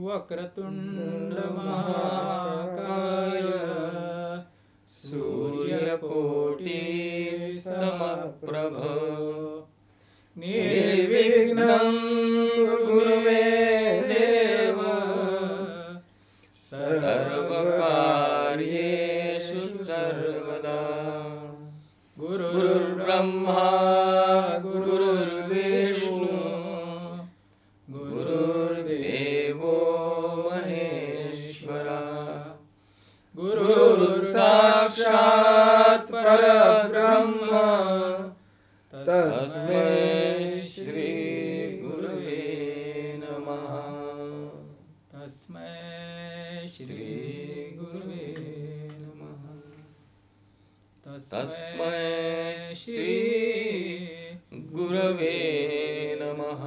वक्रतुंड महाकाय सूर्यकोटि समप्रभ निर्विघ्नं कुरु मे देव सर्वकार्येषु सर्वदा। गुरुर्ब्रह्मा गुरुर्विष्णु गुरुर्देवो महेश्वरा गुरुर्साक्षात् परब्रह्म तस्मै श्री गुरुवे नमः। तस्मै श्री गुरुवे नमः। तस्मै श्री गुरुवे नमः।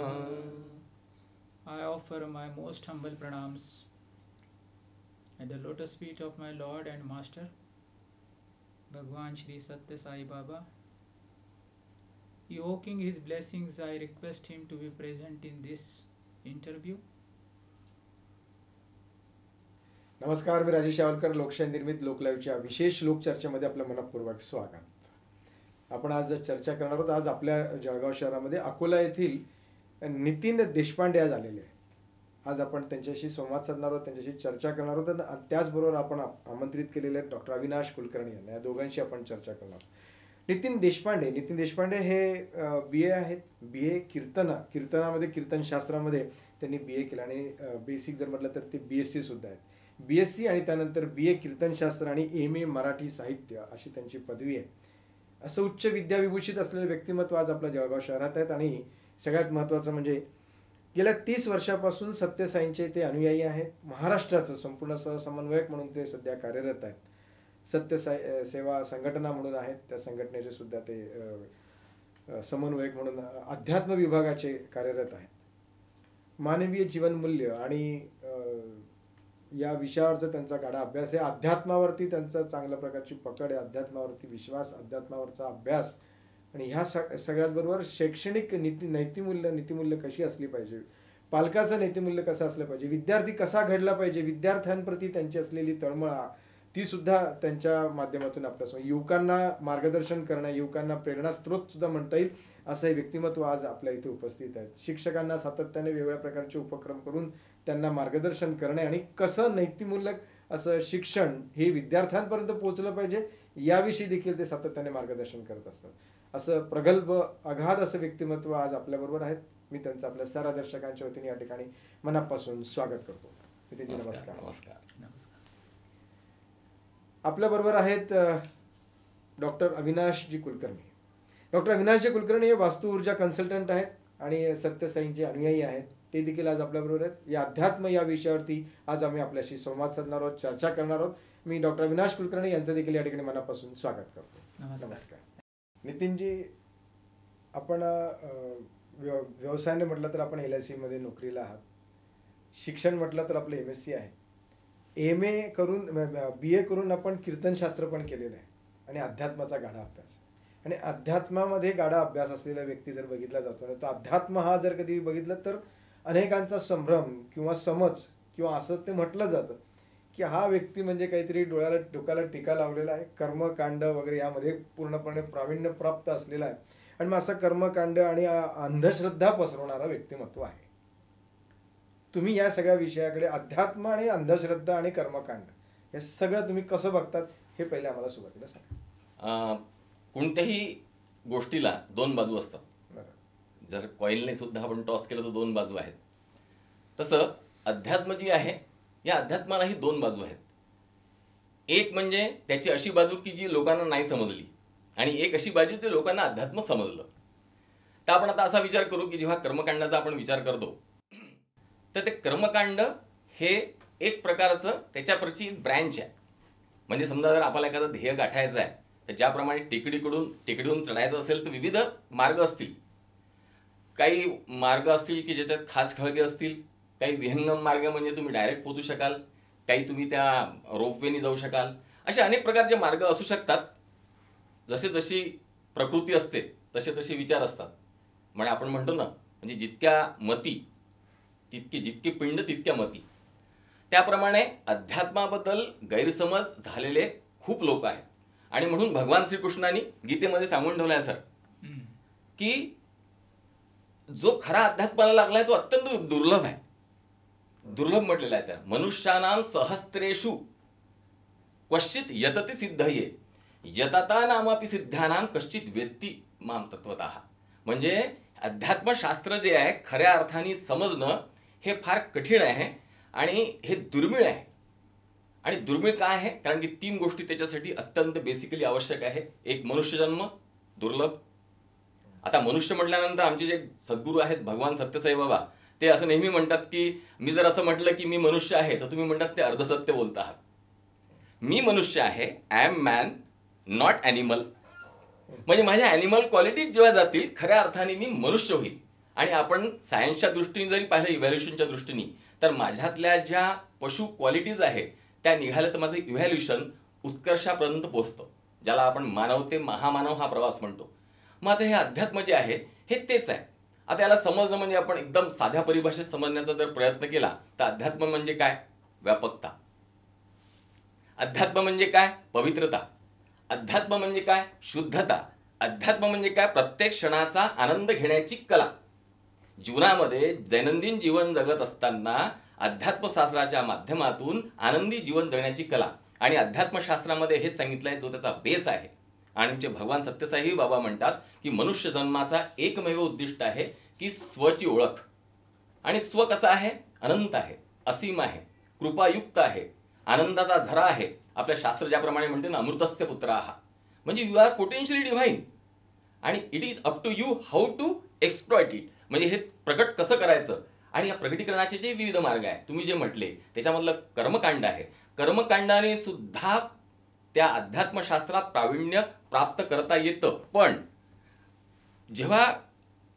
I offer my most humble pranams at the lotus feet of my Lord and Master, Bhagwan Shri Satya Sai Baba. Evoking his blessings, I request him to be present in this interview. नमस्कार, मी राजेश यावलकर. लोकशाही निर्मित लोकलाईव्हच्या विशेष लोकचर्चेमध्ये आपलं मनपूर्वक स्वागत. आपण आज चर्चा करणार आहोत. आज आपल्या जळगाव शहरामध्ये अकोला येथील नितीन देशपांडे आज आलेले आहेत. आज आपण त्यांच्याशी संवाद साधणार आहोत, त्यांच्याशी चर्चा करणार आहोत. आणि त्याचबरोबर आपण आमंत्रित केलेले डॉक्टर अविनाश कुलकर्णी यांना, या दोघांशी आपण चर्चा करणार आहोत. नितीन देशपांडे हे BA आहेत. BA कीर्तनामध्ये कीर्तनशास्त्रामध्ये त्यांनी BA केलं आणि बेसिक जर म्हटलं तर ते BSc सुद्धा आहेत. BSc आणि त्यानंतर BA कीर्तनशास्त्र आणि MA मराठी साहित्य अशी त्यांची पदवी आहे. असं उच्च विद्याविभूषित असलेले व्यक्तिमत्व आज आपल्या जळगाव शहरात आहेत. आणि सगळ्यात महत्त्वाचं म्हणजे गेल्या 30 वर्षापासून सत्यसाईंचे ते अनुयायी आहेत. महाराष्ट्राचं संपूर्ण सहसमन्वयक म्हणून ते सध्या कार्यरत आहेत. सत्यसाई सेवा संघटना म्हणून आहेत, त्या संघटनेचे सुद्धा ते समन्वयक म्हणून अध्यात्म विभागाचे कार्यरत आहेत. मानवीय जीवनमूल्य आणि या विषयावरचा त्यांचा गाढा अभ्यास आहे. अध्यात्मावरती त्यांचा चांगल्या प्रकारची पकड आहे. अध्यात्मावरती विश्वास, अध्यात्मावरचा अभ्यास आणि ह्या सगळ्याचबरोबर शैक्षणिक नीतिमूल्य कशी असली पाहिजे, पालकाचं नीतिमूल्य कसं असलं पाहिजे, विद्यार्थी कसा घडला पाहिजे, विद्यार्थ्यांप्रती त्यांची असलेली तळमळ ती सुद्धा त्यांच्या माध्यमातून आपल्यासमोर युवकांना मार्गदर्शन करणं, युवकांना प्रेरणास्त्रोत सुद्धा म्हणता येईल असं हे व्यक्तिमत्व आज आपल्या इथे उपस्थित आहेत. शिक्षकांना सातत्याने वेगवेगळ्या प्रकारचे उपक्रम करून त्यांना मार्गदर्शन करणे आणि कसं नैतिकमूल्यक असं शिक्षण हे विद्यार्थ्यांपर्यंत पोहोचलं पाहिजे याविषयी देखील ते सातत्याने मार्गदर्शन करत असतात. असं प्रगल्भ अगाध असं व्यक्तिमत्व आज आपल्याबरोबर आहेत. मी त्यांचं आपल्या साऱ्या दर्शकांच्या वतीने या ठिकाणी मनापासून स्वागत करतो. नमस्कार. नमस्कार. आपल्याबरोबर आहेत डॉक्टर अविनाशजी कुलकर्णी. डॉक्टर अविनाशजी कुलकर्णी हे वास्तू ऊर्जा कन्सल्टंट आहेत आणि सत्यसाईंचे अनुयायी आहेत. ते देखील आज आपल्याबरोबर आहेत. या अध्यात्म या विषयावरती आज आम्ही आपल्याशी संवाद साधणार आहोत, चर्चा करणार आहोत. मी डॉक्टर अविनाश कुलकर्णी यांचं देखील या ठिकाणी मनापासून स्वागत करतो. नमस्कार. नितीनजी, आपण व्यवसायाने म्हटलं तर आपण LIC मध्ये नोकरीला आहात. शिक्षण म्हटलं तर आपलं MSc आहे. MA करून BA करून आपण कीर्तनशास्त्र पण केलेलं आहे आणि अध्यात्माचा गाढा अभ्यास. आणि अध्यात्मामध्ये गाढा अभ्यास असलेला व्यक्ती जर बघितला जातो ना, तो अध्यात्म हा जर कधी बघितलं तर अनेकांचा संभ्रम किंवा समज किंवा असं ते म्हटलं जातं की हा व्यक्ती म्हणजे काहीतरी डोक्याला टीका लावलेला आहे, कर्मकांड वगैरे यामध्ये पूर्णपणे प्रावीण्य प्राप्त असलेला आहे आणि मग असं कर्मकांड आणि अंधश्रद्धा पसरवणारा व्यक्तिमत्व आहे. तुम्ही या सगळ्या विषयाकडे अध्यात्म आणि अंधश्रद्धा आणि कर्मकांड हे सगळं तुम्ही कसं बघतात हे पहिले आम्हाला सुरुवातीला सांगा. कोणत्याही गोष्टीला दोन बाजू असतात. जर कॉईनने सुद्धा आपण टॉस केलं तर दोन बाजू आहेत. तसं अध्यात्म जी आहे या अध्यात्मालाही दोन बाजू आहेत. एक म्हणजे त्याची अशी बाजू की जी लोकांना नाही समजली आणि एक अशी बाजू ते लोकांना अध्यात्म समजलं. तर आपण आता असा विचार करू की जेव्हा कर्मकांडाचा आपण विचार करतो तर ते कर्मकांड हे एक प्रकारचं त्याच्यावरची एक ब्रँच आहे. म्हणजे समजा जर आपल्याला एखादं ध्येय गाठायचं आहे तर ज्याप्रमाणे टेकडीहून चढायचं असेल तर विविध मार्ग असतील. काही मार्ग असतील की ज्याच्यात खास खळगे असतील, काही विहंगम मार्ग म्हणजे तुम्ही डायरेक्ट पोहोचू शकाल, काही तुम्ही त्या रोपवेने जाऊ शकाल. असे अनेक प्रकारचे मार्ग असू शकतात. जसे जशी प्रकृती असते तसे तसे विचार असतात. म्हणजे आपण म्हणतो ना, म्हणजे जितक्या मती जितके पिंड तितक्या मती. त्याप्रमाणे अध्यात्माबद्दल गैरसमज झालेले खूप लोक आहेत. आणि म्हणून भगवान श्रीकृष्णांनी गीतेमध्ये सांगून ठेवलं आहे सर, की जो खरा अध्यात्माला लागलाय तो अत्यंत दुर्लभ आहे. दुर्लभ म्हटलेला आहे त्या. मनुष्यानाम सहस्त्रेषु क्वचित यतति सिद्धये यतता नामापि सिद्ध्यानाम कश्चित वेत्ती माम तत्वतः. म्हणजे अध्यात्मशास्त्र जे आहे खऱ्या अर्थाने समजणं हे फार कठीण आहे आणि हे दुर्मिळ आहे. आणि दुर्मिळ काय आहे? कारण की 3 गोष्टी त्याच्यासाठी अत्यंत बेसिकली आवश्यक आहे. एक, मनुष्यजन्म दुर्लभ. आता मनुष्य म्हटल्यानंतर आमचे जे सद्गुरू आहेत भगवान सत्यसाई बाबा, ते असं नेहमी म्हणतात की मी जर असं म्हटलं की मी मनुष्य आहे तर तुम्ही म्हणतात ते अर्धसत्य बोलत आहात. मी मनुष्य आहे, I am man not animal. म्हणजे माझ्या ॲनिमल क्वालिटीज जेव्हा जातील खऱ्या अर्थाने मी मनुष्य होईल. आणि आपण सायन्सच्या दृष्टीने जरी पाहिलं, इव्हॅल्युएशनच्या दृष्टीने, तर माझ्यातल्या ज्या पशु क्वालिटीज आहेत त्या निघाल्या तर माझं इव्हॅल्युएशन उत्कर्षापर्यंत पोहोचतं, ज्याला आपण मानव ते महामानव हा प्रवास म्हणतो. मग आता हे अध्यात्म जे आहे हे तेच आहे. आता याला समजणं म्हणजे आपण एकदम साध्या परिभाषेत समजण्याचा जर प्रयत्न केला तर अध्यात्म म्हणजे काय? व्यापकता. अध्यात्म म्हणजे काय? पवित्रता. अध्यात्म म्हणजे काय? शुद्धता. अध्यात्म म्हणजे काय? प्रत्येक क्षणाचा आनंद घेण्याची कला. जीवनामध्ये दैनंदिन जीवन जगत असताना अध्यात्मशास्त्राच्या माध्यमातून आनंदी जीवन जगण्याची कला. आणि अध्यात्मशास्त्रामध्ये हे सांगितलंय जो त्याचा बेस आहे. आणि आमचे भगवान सत्यसाई बाबा म्हणतात की मनुष्य जन्माचा एकमेव उद्दिष्ट आहे की स्वची ओळख. आणि स्व कसा आहे? अनंत आहे, असीम आहे, कृपायुक्त आहे, आनंदाचा झरा आहे. आपल्या शास्त्र ज्याप्रमाणे म्हणते ना, अमृतस्य पुत्राः, म्हणजे यू आर पोटेन्शियली डिव्हाइन आणि it is up to you how to exploit it. म्हणजे हे प्रकट कसं करायचं. आणि या प्रकटीकरणाचे जे विविध मार्ग आहेत तुम्ही जे म्हटले त्याच्यामधलं कर्मकांड आहे. कर्मकांडाने सुद्धा त्या अध्यात्मशास्त्रात प्रावीण्य प्राप्त करता येतं. पण जेव्हा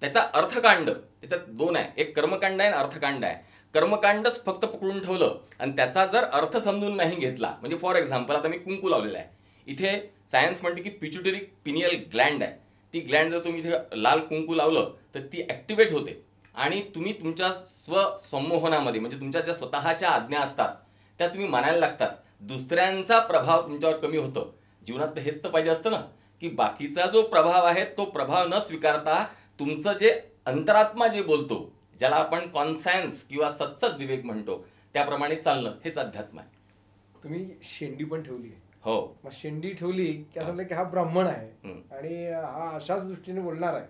त्याचा अर्थकांड, त्याच्यात 2 आहे, एक कर्मकांड आहे आणि अर्थकांड आहे. कर्मकांडच फक्त पकडून ठेवलं आणि त्याचा जर अर्थ समजून नाही घेतला, म्हणजे फॉर एक्झाम्पल आता मी कुंकू लावलेला आहे, इथे सायन्स म्हणते की पिच्युटरी पिनियल ग्लँड आहे. ती ग्लँड जर तुम्ही इथे लाल कुंकू लावलं तर ती ॲक्टिवेट होते आणि तुम्ही तुमच्या स्वसंमोहनामध्ये म्हणजे तुमच्या ज्या स्वतःच्या आज्ञा असतात त्या तुम्ही मानायला लागतात. दुसऱ्यांचा प्रभाव तुमच्यावर कमी होतो. जीवनात तर हेच तर पाहिजे असतं ना, की बाकीचा जो प्रभाव आहे तो प्रभाव न स्वीकारता तुमचं जे अंतरात्मा जे बोलतो, ज्याला आपण कॉन्सायन्स किंवा सत्सद विवेक म्हणतो, त्याप्रमाणे चालणं हेच अध्यात्म आहे. तुम्ही शेंडी पण ठेवली आहे. हो. मग शेंडी ठेवली की असं म्हटलं की हा ब्राह्मण आहे आणि हा अशाच दृष्टीने बोलणार आहे.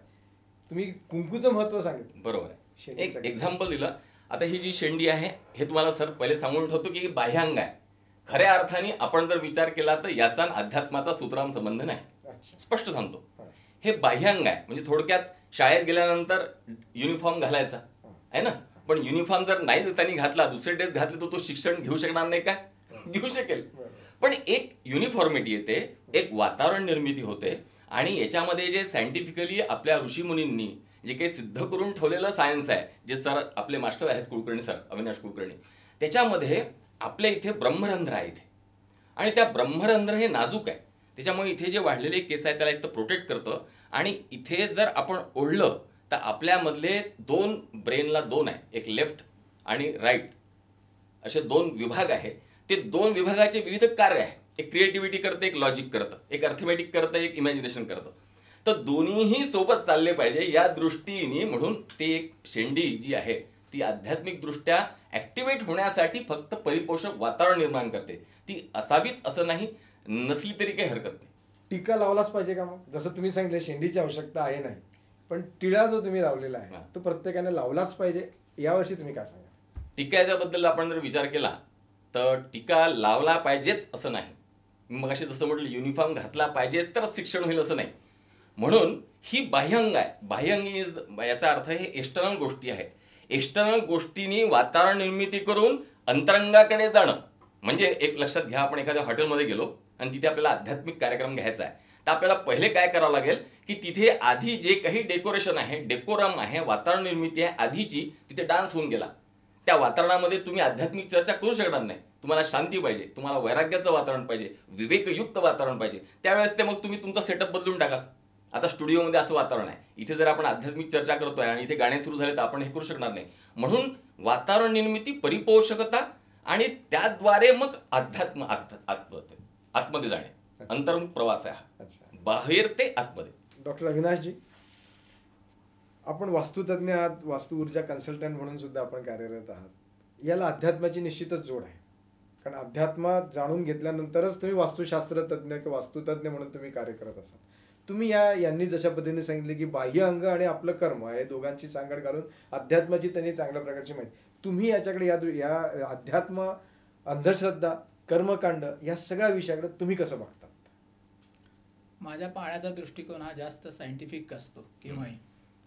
तुम्ही कुंकूचं महत्व सांगितलं. बरोबर आहे. एक एक्झाम्पल दिलं. आता ही जी शेंडी आहे हे तुम्हाला सर पहिले सांगून ठेवतो की बाह्यांग आहे. खऱ्या अर्थाने आपण जर विचार केला तर याचा अध्यात्माचा सूत्राम संबंध नाही. स्पष्ट सांगतो. हे बाह्यांग आहे. म्हणजे थोडक्यात शाळेत गेल्यानंतर युनिफॉर्म घालायचा आहे ना, पण युनिफॉर्म जर नाही त्यांनी घातला, दुसरे ड्रेस घातले तर तो शिक्षण घेऊ शकणार नाही का? घेऊ शकेल. पण एक युनिफॉर्मिटी येते, एक वातावरण निर्मिती होते. आणि याच्यामध्ये जे सायंटिफिकली आपल्या ऋषीमुनींनी जे काही सिद्ध करून ठेवलेलं सायन्स आहे, जे सर आपले मास्टर आहेत कुलकर्णी सर, अविनाश कुलकर्णी, त्याच्यामध्ये आपल्या इथे ब्रह्मरंध्र आहे इथे. आणि त्या ब्रह्मरंध्र हे नाजूक आहे. त्याच्यामुळे इथे जे वाढलेले केस आहे त्याला एक तर प्रोटेक्ट करतं. आणि इथे जर आपण ओढलं तर आपल्यामधले 2 ब्रेनला 2 आहे, एक लेफ्ट आणि राईट, असे 2 विभाग आहे. ते 2 विभागाचे विविध कार्य आहे. एक क्रिएटिव्हिटी करतं, एक लॉजिक करतं, एक अर्थमॅटिक करतं, एक इमॅजिनेशन करतं. तर दोन्हीही सोबत चालले पाहिजे या दृष्टीने. म्हणून ते एक शेंडी जी आहे ती आध्यात्मिक दृष्ट्या ऍक्टिव्हेट होण्यासाठी फक्त परिपोषक वातावरण निर्माण करते. ती असावीच असं नाही, नसली तरी काही हरकत नाही. टीका लावलाच पाहिजे का? मग जसं तुम्ही सांगितलं शेंडीची आवश्यकता आहे नाही, पण टिळा जो तुम्ही लावलेला आहे तो प्रत्येकाने लावलाच पाहिजे. यावर्षी तुम्ही काय सांगा? टीकाच्या बद्दल आपण जर विचार केला तर टीका लावला पाहिजेच असं नाही. मग असे जसं म्हटलं युनिफॉर्म घातला पाहिजेच तर शिक्षण होईल असं नाही. म्हणून ही बाह्यंग आहे. बाह्यंग याचा अर्थ हे एक्सटर्नल गोष्टी आहेत. एक्सटर्नल गोष्टींनी वातावरण निर्मिती करून अंतरंगाकडे जाणं. म्हणजे एक लक्षात घ्या, आपण एखाद्या हॉटेलमध्ये गेलो आणि तिथे आपल्याला आध्यात्मिक कार्यक्रम घ्यायचा आहे तर आपल्याला पहिले काय करावं लागेल की तिथे आधी जे काही डेकोरेशन आहे, डेकोरम आहे, वातावरण निर्मिती आहे आधीची, तिथे डान्स होऊन गेला. त्या वातावरणामध्ये तुम्ही आध्यात्मिक चर्चा करू शकणार नाही. तुम्हाला शांती पाहिजे, तुम्हाला वैराग्याचं वातावरण पाहिजे, विवेकयुक्त वातावरण पाहिजे. त्यावेळेस ते मग तुम्ही तुमचा सेटअप बदलून टाका. आता स्टुडिओमध्ये असं वातावरण आहे, इथे जर आपण आध्यात्मिक चर्चा करतोय आणि इथे गाणे सुरू झाले तर आपण हे करू शकणार नाही. म्हणून वातावरण निर्मिती, परिपोषकता आणि त्याद्वारे मग अध्यात्म आतमध्ये जाणे, अंतर्मुख प्रवास आहे हा. अच्छा. बाहेर ते आतमध्ये. डॉक्टर अविनाशजी, आपण वास्तुतज्ञ आहात, वास्तू ऊर्जा कन्सल्टंट म्हणून सुद्धा आपण कार्यरत आहात. याला अध्यात्माची निश्चितच जोड आहे, कारण अध्यात्मात जाणून घेतल्यानंतरच तुम्ही वास्तुशास्त्र तज्ज्ञ किंवा वास्तुतज्ञ म्हणून तुम्ही कार्य करत असाल. तुम्ही यांनी जशा पद्धतीने सांगितले की बाह्य अंग आणि आपलं कर्म हे दोघांची सांगड घालून अध्यात्माची त्यांनी चांगल्या प्रकारची माहिती, तुम्ही याच्याकडे या अध्यात्म, अंधश्रद्धा, कर्मकांड या सगळ्या विषयाकडे तुम्ही कसं बघतात? माझ्या पाहण्याचा दृष्टिकोन हा जास्त सायंटिफिक असतो केव्हाही,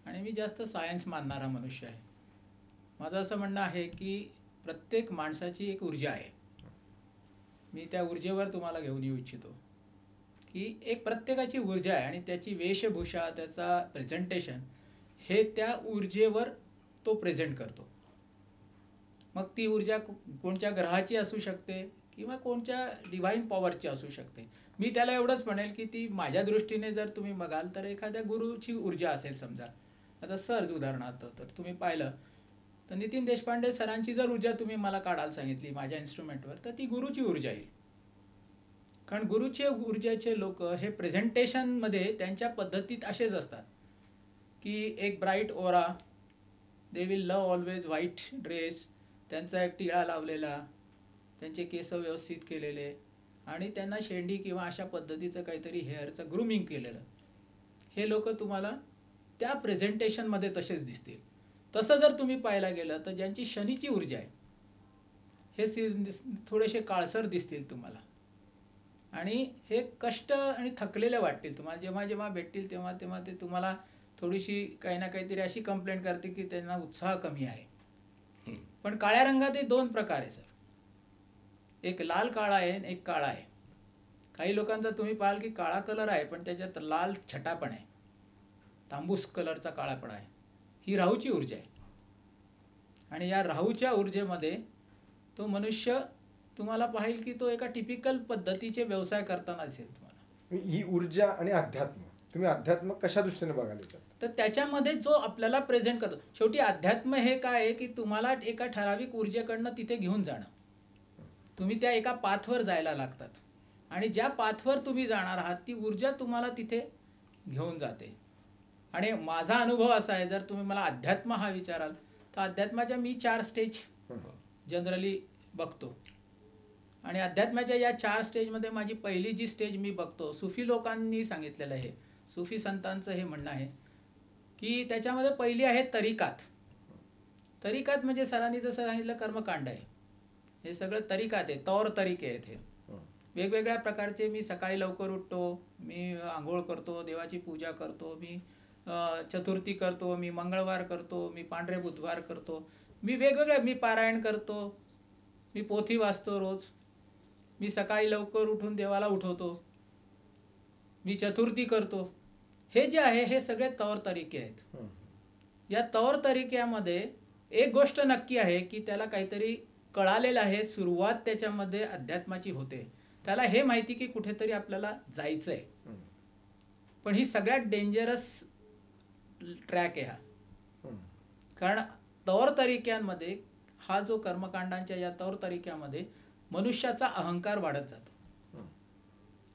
आणि मी जास्त सायन्स मानणारा मनुष्य आहे. माझं असं म्हणणं आहे की प्रत्येक माणसाची एक ऊर्जा आहे. मी त्या ऊर्जेवर तुम्हाला घेऊन येऊ इच्छितो की एक प्रत्येकाची ऊर्जा आहे आणि त्याची वेशभूषा, त्याचा प्रेझेंटेशन हे त्या ऊर्जेवर तो प्रेझेंट करतो. मग ती ऊर्जा कोणत्या ग्रहाची असू शकते किंवा कोणत्या डिव्हाइन पॉवरची असू शकते. मी त्याला एवढंच म्हणेल की ती माझ्या दृष्टीने जर तुम्ही बघाल तर एखाद्या गुरुची ऊर्जा असेल. समजा आता सरच उदाहरणार्थ तर तुम्ही पाहिलं तर नितीन देशपांडे सरांची जर ऊर्जा तुम्ही मला काढायला सांगितली माझ्या इन्स्ट्रुमेंटवर, तर ती गुरुची ऊर्जा येईल. कारण गुरुचे ऊर्जेचे लोक हे प्रेझेंटेशनमध्ये त्यांच्या पद्धतीत असेच असतात की एक bright aura, they will love always white dress, त्यांचा एक टिळा लावलेला, त्यांचे केस व्यवस्थित केलेले आणि त्यांना शेंडी किंवा अशा पद्धतीचं काहीतरी हेअरचं ग्रूमिंग केलेलं, हे लोक तुम्हाला त्या प्रेझेंटेशनमध्ये तसेच दिसतील. तसं जर तुम्ही पाहायला गेलं तर ज्यांची शनीची ऊर्जा आहे हे थोडेसे काळसर दिसतील तुम्हाला आणि हे कष्ट आणि थकलेले वाटतील तुम्हाला. जेव्हा जेव्हा भेटतील तेव्हा तेव्हा ते तुम्हाला थोडीशी काही ना काहीतरी अशी कंप्लेंट करते की त्यांना उत्साह कमी आहे. पण काळ्या रंगात दोन प्रकार आहे सर, एक लाल काळा आहे आणि एक काळा आहे. काही लोकांचा तुम्ही पाहाल की काळा कलर आहे पण त्याच्यात लाल छटा पण आहे, तांबूस कलरचा काळा पण आहे. ही राहूची ऊर्जा आहे आणि या राहूच्या ऊर्जेमध्ये तो मनुष्य तुम्हाला पाहिल की तो एका टिपिकल पद्धतीचे व्यवसाय करताना दिसेल तुम्हाला. ही ऊर्जा आणि अध्यात्म, तुम्ही अध्यात्म कशा दृष्टीने बघाल याच्यात? तर त्याच्यामध्ये जो आपल्याला प्रेझेंट करतो, शेवटी अध्यात्म हे काय आहे की तुम्हाला एका ठराविक ऊर्जेकडनं तिथे घेऊन जाणं. तुम्ही त्या एका पाथवर जायला लागतात आणि ज्या पाथवर तुम्ही जाणार आहात ती ऊर्जा तुम्हाला तिथे घेऊन जाते. आणि माझा अनुभव असा आहे, जर तुम्ही मला अध्यात्म हा विचाराल तर अध्यात्माच्या मी 4 स्टेज जनरली बघतो. आणि अध्यात्माच्या या 4 स्टेजमध्ये माझी पहिली जी स्टेज मी बघतो, सुफी लोकांनी सांगितलेलं आहे, सुफी संतांचं हे म्हणणं आहे की त्याच्यामध्ये पहिली आहे तरिकात. तरिकात म्हणजे सरांनी जसं सांगितलं कर्मकांड आहे, हे सगळं तरिकात आहे, तौर तरीके आहेत. हे वेगवेगळ्या प्रकारचे, मी सकाळी लवकर उठतो, मी आंघोळ करतो, देवाची पूजा करतो, मी चतुर्थी करतो, मी मंगळवार करतो, मी पांढरे बुधवार करतो, मी वेगवेगळ्या, मी पारायण करतो, मी पोथी वाचतो रोज, मी सकाळी लवकर उठून देवाला उठवतो, मी चतुर्थी करतो. हे जे आहे हे सगळे तौर तरीके आहेत. या तौर तरीक्यामध्ये एक गोष्ट नक्की आहे की त्याला काहीतरी कळालेलं आहे, सुरुवात त्याच्यामध्ये अध्यात्माची होते. त्याला हे माहिती की कुठेतरी आपल्याला जायचं आहे. पण ही सगळ्यात डेंजरस ट्रॅक आहे हा. कारण तौर तरीक्यांमध्ये हा जो कर्मकांडांच्या या तौर तरीक्यामध्ये मनुष्याचा अहंकार वाढत जातो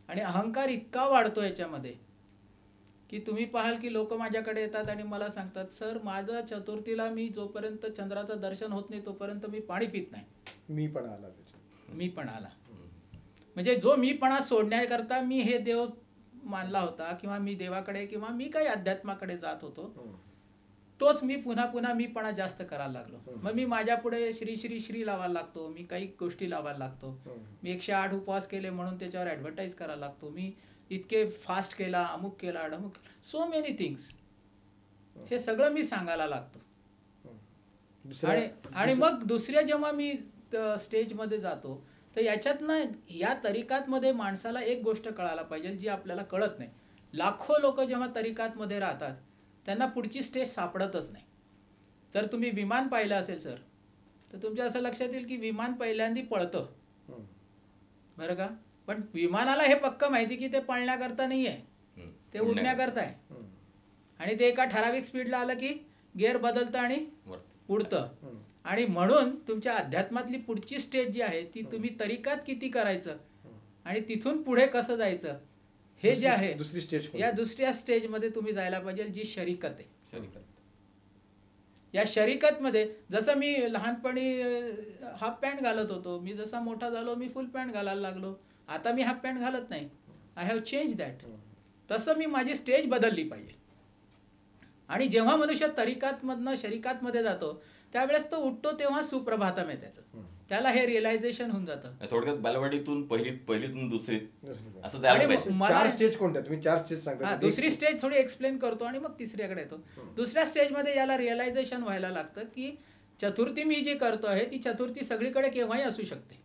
आणि अहंकार इतका वाढतो याच्यामध्ये की तुम्ही पाहाल की लोक माझ्याकडे येतात आणि मला सांगतात, सर माझं चतुर्थीला मी जोपर्यंत चंद्राचं दर्शन होत नाही तोपर्यंत मी पाणी पित नाही. मी पण आला म्हणजे जो मीपणा सोडण्याकरता मी हे देव मानला होता किंवा मी देवाकडे किंवा मी काही अध्यात्माकडे जात होतो, तोच मी पुन्हा पुन्हा मीपणा जास्त करायला लागलो. मग मी माझ्या पुढे श्री श्री श्री लावायला लागतो, मी काही गोष्टी लावायला लागतो, मी 108 उपवास केले म्हणून त्याच्यावर ॲडव्हर्टाईज करायला लागतो, मी इतके फास्ट केला, अमुक केला, ढमुक, सो मेनी थिंग्स. हे सगळं मी सांगायला लागतो. आणि मग दुसऱ्या जेव्हा मी स्टेजमध्ये जातो तर याच्यातनं या तरिकातमध्ये माणसाला एक गोष्ट कळायला पाहिजे जी आपल्याला कळत नाही. लाखो लोक जेव्हा तरिकातमध्ये राहतात त्यांना पुढची स्टेज सापडतच नाही. जर तुम्ही विमान पाहिलं असेल सर तर तुमच्या असं लक्षात येईल की विमान पहिल्यांदा पळतं, बरं का, पण विमानाला हे पक्क माहिती की ते पळण्याकरता नाही आहे, ते उडण्याकरता आहे. आणि ते एका ठराविक स्पीडला आलं की गिअर बदलतं आणि उडतं. आणि म्हणून तुमच्या अध्यात्मातली पुढची स्टेज जी आहे ती तुम्ही तरीकात किती करायचं आणि तिथून पुढे कसं जायचं हे जे आहे दुसरी स्टेज या दुसऱ्या स्टेजमध्ये तुम्ही जायला पाहिजे, जी शरीकत आहे. या शरीकतमध्ये जसं मी लहानपणी हाफ पॅन्ट घालत होतो, मी जसा मोठा झालो मी फुल पॅन्ट घालायला लागलो, आता मी हाफ पॅन्ट घालत नाही. I have change that. तसं मी माझी स्टेज बदलली पाहिजे. आणि जेव्हा मनुष्य तरीकातमधनं शरीकातमध्ये जातो त्यावेळेस तो उठतो तेव्हा सुप्रभातम आहे त्याचं, त्याला हे रिअलायझेशन होऊन जातं. थोडक्यात बालवाडीतून पहिलीतून दुसरीत असं जायला पाहिजे. 4 स्टेज कोणत्या तुम्ही 4 स्टेज सांगता? दुसरी स्टेज थोडी एक्सप्लेन करतो आणि मग तिसऱ्याकडे येतो. दुसऱ्या स्टेजमध्ये याला रिअलायझेशन व्हायला लागतं की चतुर्थी मी जी करतो आहे ती चतुर्थी सगळीकडे केव्हाही असू शकते.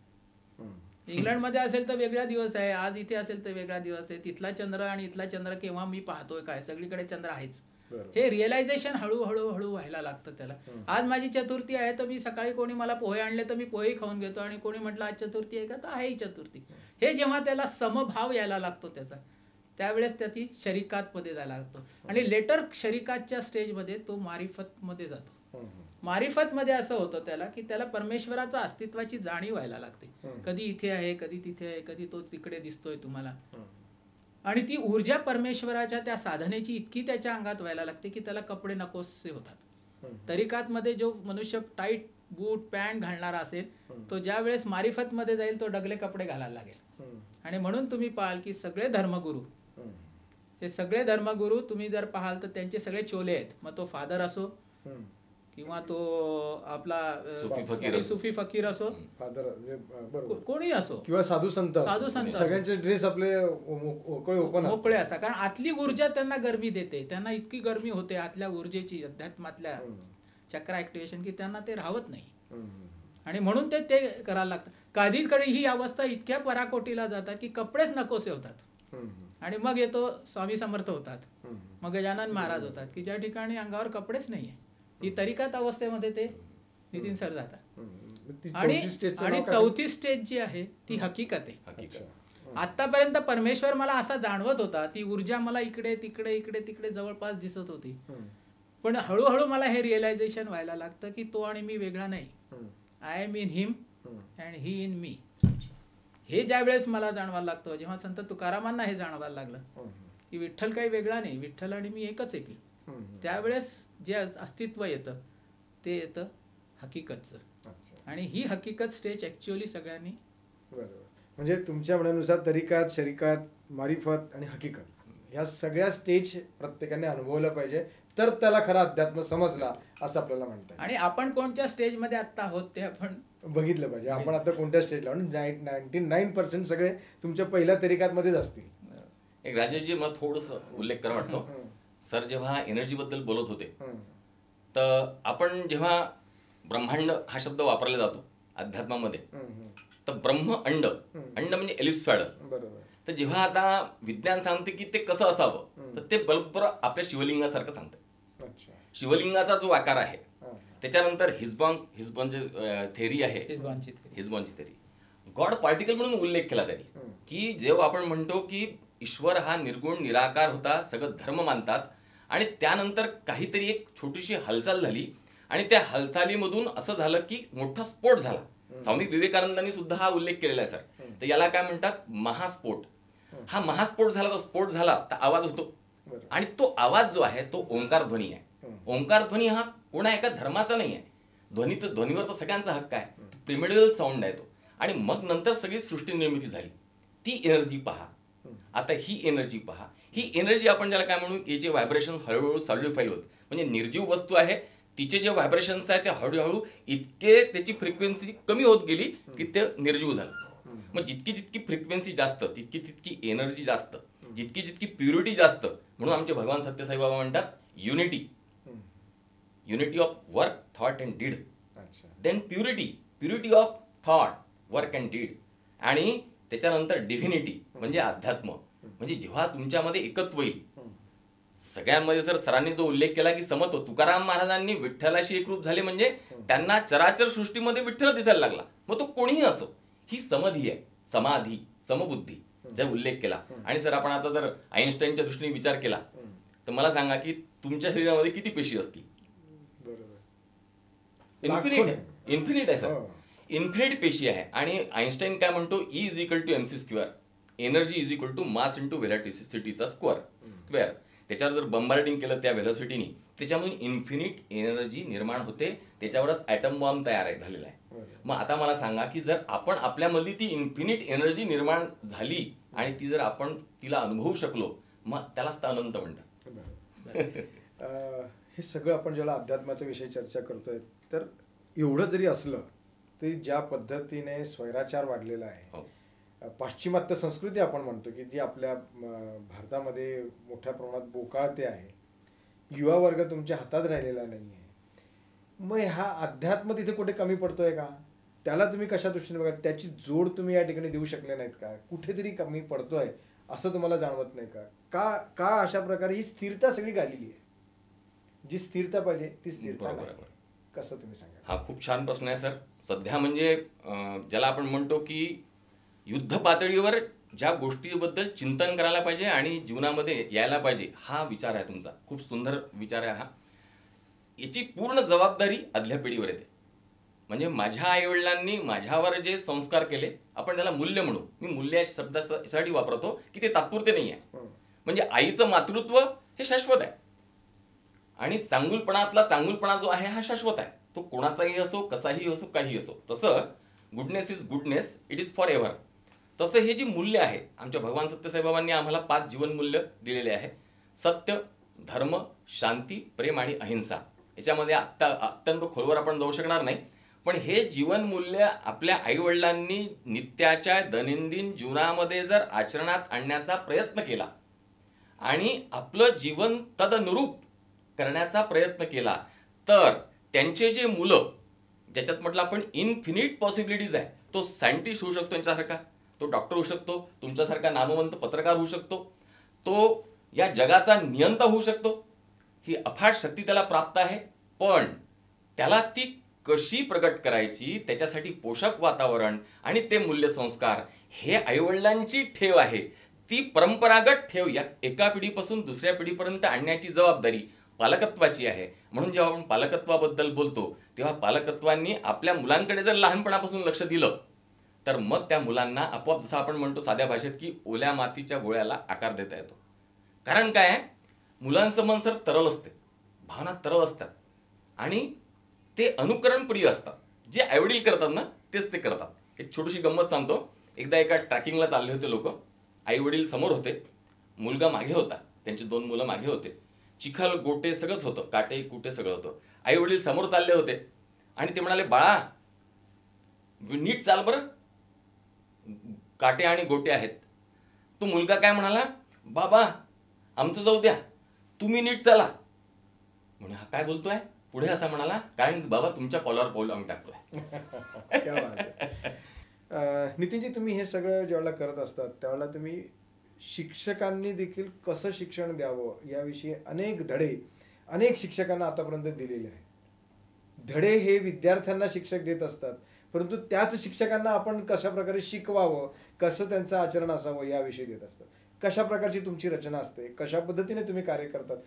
इंग्लंडमध्ये असेल तर वेगळा दिवस आहे, आज इथे असेल तर वेगळा दिवस आहे, तिथला चंद्र आणि इथला चंद्र केव्हा मी पाहतोय काय, सगळीकडे चंद्र आहेच. हे रिअलायझेशन हळूहळू हळू व्हायला लागतं त्याला. आज माझी चतुर्थी आहे तर मी सकाळी कोणी मला पोहे आणले तर मी पोहे खाऊन घेतो आणि कोणी म्हटलं आज चतुर्थी आहे का तर आहे ही चतुर्थी. हे जेव्हा त्याला समभाव यायला लागतो त्याचा, त्यावेळेस त्याची शरीकातमध्ये जायला लागतो. आणि लेटर शरीकातच्या स्टेजमध्ये तो मारिफतमध्ये जातो. मारिफतमध्ये असं होतं त्याला की त्याला परमेश्वराच्या अस्तित्वाची जाणीव व्हायला लागते. कधी इथे आहे, कधी तिथे आहे, कधी तो तिकडे दिसतोय तुम्हाला. आणि ती ऊर्जा परमेश्वराच्या त्या साधनेची इतकी त्याच्या अंगात व्हायला लागते की त्याला कपडे नकोसे होतात. तरीकातमध्ये जो मनुष्य टाईट बूट पॅन्ट घालणारा असेल तो ज्या वेळेस मारिफतमध्ये जाईल तो डगले कपडे घालायला लागेल. आणि म्हणून तुम्ही पाहाल की सगळे धर्मगुरू, हे सगळे धर्मगुरू तुम्ही जर पाहाल तर त्यांचे सगळे चोले आहेत. मग तो फादर असो किंवा तो आपला सुफी फकीर असो, कोणी असो, किंवा साधू संत सगळ्यांचे ड्रेस आपले मोकळे असतात. कारण आतली ऊर्जा त्यांना गरमी देते, त्यांना इतकी गरमी होते आतल्या ऊर्जेची, अध्यात्मातल्या चक्र ऍक्टिव्हेशन की त्यांना ते राहत नाही. आणि म्हणून ते करायला लागतं. कधी कधी ही अवस्था इतक्या पराकोटीला जातात की कपडेच नकोसे होतात. आणि मग येतो स्वामी समर्थ होतात, मग गजानन महाराज होतात की ज्या ठिकाणी अंगावर कपडेच नाहीये. ही तरीकात अवस्थेमध्ये ते नितीन सर जातात. आणि चौथी स्टेज जी आहे ती हकीकत आहे. आतापर्यंत परमेश्वर मला असा जाणवत होता, ती ऊर्जा मला इकडे तिकडे इकडे तिकडे जवळपास दिसत होती. पण हळूहळू मला हे रिअलायझेशन व्हायला लागतं की तो आणि मी वेगळा नाही. I am in him and he in me. हे ज्या वेळेस मला जाणवायला लागतं, जेव्हा संत तुकारामांना हे जाणवायला लागलं की विठ्ठल काही वेगळा नाही, विठ्ठल आणि मी एकच आहे की, त्यावेळेस जे अस्तित्व येतं ते येतं हकीकतचं. आणि ही हकीकत स्टेज ऍक्च्युअली सगळ्यांनी बरोबर. म्हणजे तुमच्या म्हणण्यानुसार तरीकात, शरीकात, मारिफत आणि हकीकत ह्या सगळ्या स्टेज प्रत्येकाने अनुभवल्या पाहिजे, तर त्याला खरा अध्यात्म समजला असं आपल्याला म्हणतात. आणि आपण कोणत्या स्टेजमध्ये आता आहोत ते आपण बघितलं पाहिजे. आपण आता कोणत्या स्टेजला, 99% सगळे तुमच्या पहिल्या तरीकातमध्येच असतील. एक राजेशजी मला थोडस उल्लेख करा वाटतो. सर जेव्हा एनर्जी बद्दल बोलत होते तर आपण जेव्हा ब्रह्मांड हा शब्द वापरला जातो अध्यात्मामध्ये, तर ब्रह्म अंड म्हणजे एलिस फॅडर. तर जेव्हा आता विज्ञान सांगते की ते कसं असावं तर ते बरोबर आपल्या शिवलिंगासारखं सांगतं. शिवलिंगाचा जो आकार आहे त्याच्यानंतर हिस्बॉन जे थेरी आहे, हिस्बॉनची थेरी, गॉड पार्टिकल म्हणून उल्लेख केला त्यांनी की जेव्हा आपण म्हणतो की ईश्वर हा निर्गुण निराकार होता, सगळं धर्म मानतात, आणि त्यानंतर काहीतरी एक छोटीशी हालचाल झाली आणि त्या हालचालीमधून असं झालं की मोठा स्फोट झाला. स्वामी विवेकानंदांनी सुद्धा हा उल्लेख केलेला आहे सर. तर याला काय म्हणतात, महास्फोट. हा महास्फोट झाला, तो स्फोट झाला तर आवाज होतो, आणि तो आवाज जो आहे तो ओंकार ध्वनी आहे. ओंकार ध्वनी हा कोणा एका धर्माचा नाही आहे. ध्वनीवर तर सगळ्यांचा हक्क आहे. प्रिमेडियल साऊंड आहे तो. आणि मग नंतर सगळी सृष्टी निर्मिती झाली. ती एनर्जी पहा, आता ही एनर्जी पहा. ही एनर्जी आपण ज्याला काय म्हणू, याचे व्हायब्रेशन हळूहळू सॉलिडिफाईड होत, म्हणजे निर्जीव वस्तू आहे तिचे जे व्हायब्रेशन्स आहेत ते हळूहळू इतके त्याची फ्रिक्वेन्सी कमी होत गेली की ते निर्जीव झालं. मग जितकी जितकी फ्रिक्वेन्सी जास्त तितकी तितकी एनर्जी जास्त, जितकी जितकी प्युरिटी जास्त. म्हणून आमचे भगवान सत्यसाई बाबा म्हणतात unity of work, thought and deed, then purity of thought, work and deed, आणि त्याच्यानंतर डिव्हिनिटी म्हणजे अध्यात्म. म्हणजे जेव्हा तुमच्यामध्ये एकत्व येईल सगळ्यांमध्ये. जर सरांनी जो उल्लेख केला की समत्व, तुकाराम महाराजांनी विठ्ठलाशी एकरूप झाले म्हणजे त्यांना चराचर सृष्टीमध्ये विठ्ठल दिसायला लागला. मग तो कोणीही असो, ही समधी आहे, समाधी, समबुद्धी ज्या उल्लेख केला. आणि सर आपण आता जर आईन्स्टाईनच्या दृष्टीने विचार केला तर मला सांगा की तुमच्या शरीरामध्ये किती पेशी असतील? इन्फिनिट आहे सर. इन्फिनिट पेशी आहे. आणि आईन्स्टाईन काय म्हणतो, E is equal to MC square, energy is equal to mass into व्हेलॉसिटीचा स्क्वेअर. त्याच्यावर जर बंबार्डिंग केलं त्या व्हेलॉसिटीनी, त्याच्यामधून इन्फिनिट एनर्जी निर्माण होते. त्याच्यावरच ॲटम बॉम्ब तयार झालेला आहे. मग आता मला सांगा की जर आपण आपल्यामधली ती इन्फिनिट एनर्जी निर्माण झाली आणि ती जर आपण तिला अनुभवू शकलो, मग त्यालाच तर अनंत म्हणतात. हे सगळं आपण जेव्हा अध्यात्माच्या विषयी चर्चा करतोय, तर एवढं जरी असलं तरी ज्या पद्धतीने स्वैराचार वाढलेला आहे, पाश्चिमात्य संस्कृती आपण म्हणतो की जी आपल्या भारतामध्ये मोठ्या प्रमाणात बोकाळते आहे, युवा वर्ग तुमच्या हातात राहिलेला नाही आहे. मग हा अध्यात्म तिथे कुठे कमी पडतोय का? त्याला तुम्ही कशा दृष्टीने बघा, त्याची जोड तुम्ही या ठिकाणी देऊ शकले नाहीत का? कुठेतरी कमी पडतोय असं तुम्हाला जाणवत नाही का? का अशा प्रकारे ही स्थिरता सगळी गालेली आहे? जी स्थिरता पाहिजे ती स्थिरता नाही. कसं तुम्ही सांगा? हा खूप छान प्रश्न आहे सर. सध्या म्हणजे ज्याला आपण म्हणतो की युद्ध पातळीवर ज्या गोष्टीबद्दल चिंतन करायला पाहिजे आणि जीवनामध्ये यायला पाहिजे, हा विचार आहे तुमचा. खूप सुंदर विचार आहे हा. याची पूर्ण जबाबदारी आदल्या पिढीवर येते. म्हणजे माझ्या आईवडिलांनी माझ्यावर जे संस्कार केले, आपण त्याला मूल्य म्हणू. मी मूल्य शब्दासाठी वापरतो की ते तात्पुरते नाही आहे. म्हणजे आईचं मातृत्व हे शाश्वत आहे आणि चांगुलपणा जो आहे हा शाश्वत आहे. तो कोणाचाही असो, कसाही असो, काही असो. तसं goodness is goodness, it is for ever. तसं हे जी मूल्य आहे, आमच्या भगवान सत्यसाईबाबांनी आम्हाला 5 जीवन मूल्य दिलेले आहे. सत्य, धर्म, शांती, प्रेम आणि अहिंसा. याच्यामध्ये अत्यंत खोलवर आपण जाऊ शकणार नाही, पण हे जीवन मूल्य आपल्या आईवडिलांनी नित्याच्या दैनंदिन जीवनामध्ये जर आचरणात आणण्याचा प्रयत्न केला आणि आपलं जीवन तदनुरूप करण्याचा प्रयत्न केला, तर त्यांचे जे मुलं, ज्याच्यात म्हटलं आपण इन्फिनिट पॉसिबिलिटीज आहे, तो सायंटिस्ट होऊ शकतो त्यांच्यासारखा, तो डॉक्टर होऊ शकतो, तुमच्यासारखा नामवंत पत्रकार होऊ शकतो, तो या जगाचा नियंता होऊ शकतो. ही अफाट शक्ती त्याला प्राप्त आहे. पण त्याला ती कशी प्रकट करायची, त्याच्यासाठी पोषक वातावरण आणि ते मूल्य संस्कार, हे आईवडिलांची ठेव आहे. ती परंपरागत ठेव या एका पिढीपासून दुसऱ्या पिढीपर्यंत आणण्याची जबाबदारी पालकत्वाची आहे. म्हणून जेव्हा आपण पालकत्वाबद्दल बोलतो, तेव्हा पालकत्वांनी आपल्या मुलांकडे जर लहानपणापासून लक्ष दिलं, तर मग त्या मुलांना आपोआप, जसं आपण म्हणतो साध्या भाषेत, की ओल्या मातीच्या गोळ्याला आकार देता येतो. कारण काय आहे, मुलांचं मन सर तरल असते, भावना तरल असतात आणि ते अनुकरणप्रिय असतात. जे आईवडील करतात ना, तेच ते करतात. एक छोटीशी गंमत सांगतो. एकदा एका ट्रॅकिंगला चालले होते लोक. आईवडील समोर होते, मुलगा मागे होता, त्यांची 2 मुलं मागे होते. चिखल, गोटे सगळंच होतं, काटे कुटे सगळं होतं. आईवडील समोर चालले होते आणि ते म्हणाले, बाळा नीट चाल बरं, काटे आणि गोटे आहेत. तो मुलगा काय म्हणाला, बाबा आमचं जाऊ द्या, तुम्ही नीट चाला. म्हणे हा काय बोलतोय, पुढे असा म्हणाला, कारण बाबा तुमच्या पावलावर पाऊल आम्ही टाकतोय. नितीनजी, तुम्ही हे सगळं ज्यावेळेला करत असतात त्यावेळेला तुम्ही शिक्षकांनी देखील कसं शिक्षण द्यावं याविषयी अनेक धडे अनेक शिक्षकांना आतापर्यंत दिलेले आहेत. धडे हे विद्यार्थ्यांना शिक्षक देत असतात, परंतु त्याच शिक्षकांना आपण कशा प्रकारे शिकवावं, कसं त्यांचं आचरण असावं याविषयी देत असतात. कशा प्रकारची तुमची रचना असते, कशा पद्धतीने तुम्ही कार्य करतात,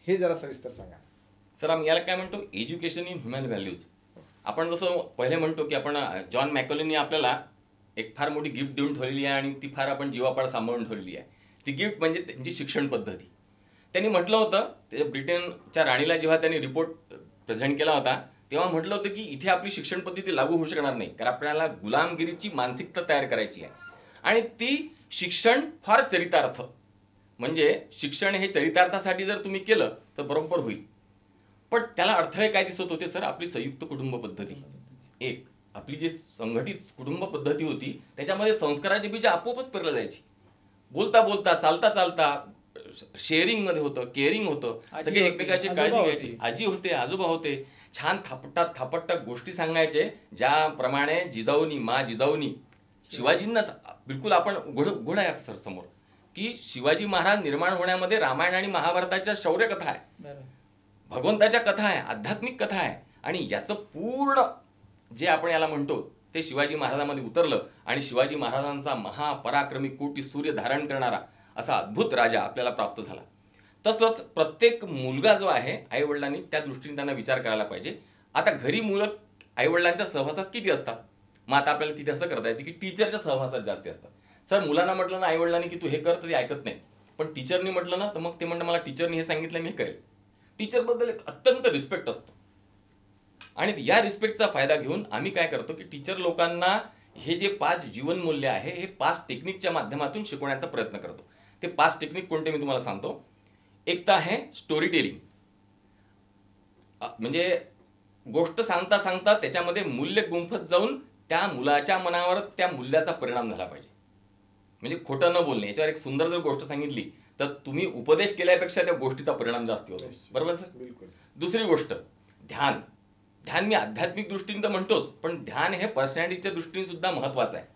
हे जरा सविस्तर सांगा. सर, आम्ही याला काय म्हणतो, एज्युकेशन इन ह्युमन व्हॅल्यूज. आपण जसं पहिले म्हणतो की आपण जॉन मॅकॉलेनी आपल्याला एक फार मोठी गिफ्ट देऊन ठेवलेली आहे आणि ती फार आपण जीवापाड सांभाळून ठेवलेली आहे. ती गिफ्ट म्हणजे त्यांची शिक्षण पद्धती. त्यांनी म्हटलं होतं, ते ब्रिटनच्या राणीला जेव्हा त्यांनी रिपोर्ट प्रेझेंट केला होता, तेव्हा म्हटलं होतं की इथे आपली शिक्षण पद्धती लागू होऊ शकणार नाही, कारण आपल्याला गुलामगिरीची मानसिकता तयार करायची आहे. आणि ती शिक्षण फार चरितार्थ, म्हणजे शिक्षण हे चरितार्थासाठी जर तुम्ही केलं तर बरोबर होईल. पण त्याला अडथळे काय दिसत होते सर, आपली संयुक्त कुटुंब पद्धती. एक आपली जी संघटित कुटुंब पद्धती होती, त्याच्यामध्ये संस्काराची बीज आपोआपच पेरलं जायची. बोलता बोलता, चालता चालता शेअरिंग मध्ये होतं, केअरिंग होतं, सगळे एकमेकाची काळजी घ्यायची. आजी होते, आजोबा होते, छान थापटतात गोष्टी सांगायचे, ज्याप्रमाणे जिजाऊनी शिवाजींना बिलकुल आपण घोडा आहे सर समोर, की शिवाजी महाराज निर्माण होण्यामध्ये रामायण आणि महाभारताच्या शौर्य कथा आहे, भगवंताच्या कथा आहे, आध्यात्मिक कथा आहे. आणि याचं पूर्ण जे आपण याला म्हणतो ते शिवाजी महाराजांमध्ये उतरलं आणि शिवाजी महाराजांचा महापराक्रमी कोटी सूर्य धारण करणारा असा अद्भुत राजा आपल्याला प्राप्त झाला. तसंच प्रत्येक मुलगा जो आहे, आई वडिलांनी त्या दृष्टीने त्यांना विचार करायला पाहिजे. आता घरी मुलं आईवडिलांच्या सहवासात किती असतात? मग आता आपल्याला तिथे असं करता येते की टीचरच्या सहवासात जास्ती असतात. सर मुलांना म्हटलं ना आईवडिलांनी की तू हे कर तर ते ऐकत नाही, पण टीचरनी म्हटलं ना तर मग ते म्हणतं मला टीचरनी हे सांगितलं मी हे करेल. टीचरबद्दल एक अत्यंत रिस्पेक्ट असतो आणि या रिस्पेक्टचा फायदा घेऊन आम्ही काय करतो की टीचर लोकांना हे जे 5 जीवनमूल्य आहे हे 5 टेक्निकच्या माध्यमातून शिकवण्याचा प्रयत्न करतो. ते 5 टेक्निक कोणते मी तुम्हाला सांगतो. एक तर आहे स्टोरी टेलिंग, म्हणजे गोष्ट सांगता सांगता त्याच्यामध्ये मूल्य गुंफत जाऊन त्या मुलाच्या मनावर त्या मूल्याचा परिणाम झाला पाहिजे. म्हणजे खोटं न बोलणे. याच्यावर एक सुंदर जर गोष्ट सांगितली तर तुम्ही उपदेश केल्यापेक्षा त्या गोष्टीचा परिणाम जास्त होतो. बरोबर सर? बिलकुल. दुसरी गोष्ट ध्यान. ध्यान मी आध्यात्मिक दृष्टीने तर म्हणतोच, पण ध्यान हे पर्सनॅलिटीच्या दृष्टीने सुद्धा महत्वाचं आहे.